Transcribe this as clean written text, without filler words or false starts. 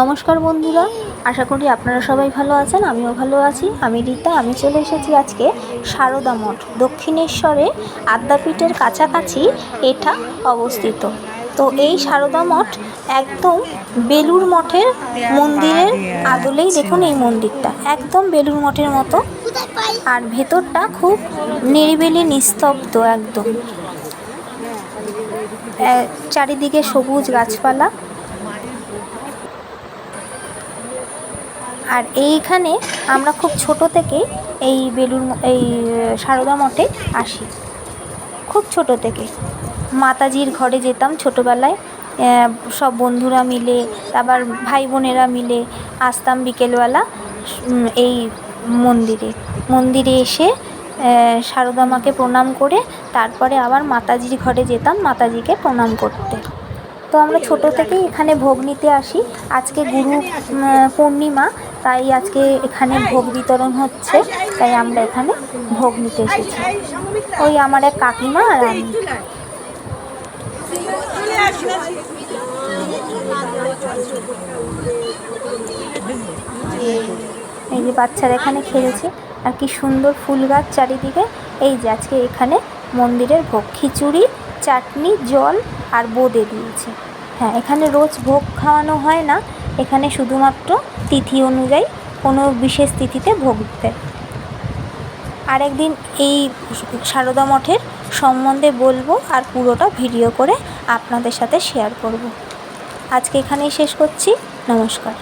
নমস্কার বন্ধুরা, আশা করি আপনারা সবাই ভালো আছেন। আমিও ভালো আছি। আমি রীতা। আমি চলে এসেছি আজকে সারদা মঠ, দক্ষিণেশ্বরে আদ্যাপীঠের কাছাকাছি এটা অবস্থিত। তো এই সারদা মঠ একদম বেলুড় মঠের মন্দিরের আদলেই দেখুন এই মন্দিরটা একদম বেলুড় মঠের মতো, আর ভেতরটা খুব নিরিবিলি নিস্তব্ধ একদম। চারিদিকে সবুজ গাছপালা। আর এইখানে আমরা খুব ছোট থেকে এই সারদা মঠে আসি, খুব ছোট থেকে মাতাজির ঘরে যেতাম ছোটোবেলায়, সব বন্ধুরা মিলে, আবার ভাই বোনেরা মিলে আসতাম বিকেলবেলা এই মন্দিরে এসে সারদা মাকে প্রণাম করে তারপরে আবার মাতাজির ঘরে যেতাম মাতাজিকে প্রণাম করতে। তো আমরা ছোট থেকেই এখানে ভোগ নিতে আসি। আজকে গুরু পূর্ণিমা, তাই আজকে এখানে ভোগ বিতরণ হচ্ছে, তাই আমরা এখানে ভোগ নিতে এসেছি। ওই আমার এক কাকিমা আর আমি। এই যে বাচ্চারা এখানে খেলছে, আর কি সুন্দর ফুল গাছ চারিদিকে। এই যে আজকে এখানে মন্দিরের ভোগ, খিচুড়ি, চাটনি, জল আর বোঁদে দিয়েছে। হ্যাঁ, এখানে রোজ ভোগ খাওয়ানো হয় না, এখানে শুধুমাত্র তিথি অনুযায়ী কোনো বিশেষ তিথিতে ভোগ দেয়। আরেকদিন এই সারদা মঠের সম্বন্ধে বলবো, আর পুরোটা ভিডিও করে আপনাদের সাথে শেয়ার করব। আজকে এখানেই শেষ করছি। নমস্কার।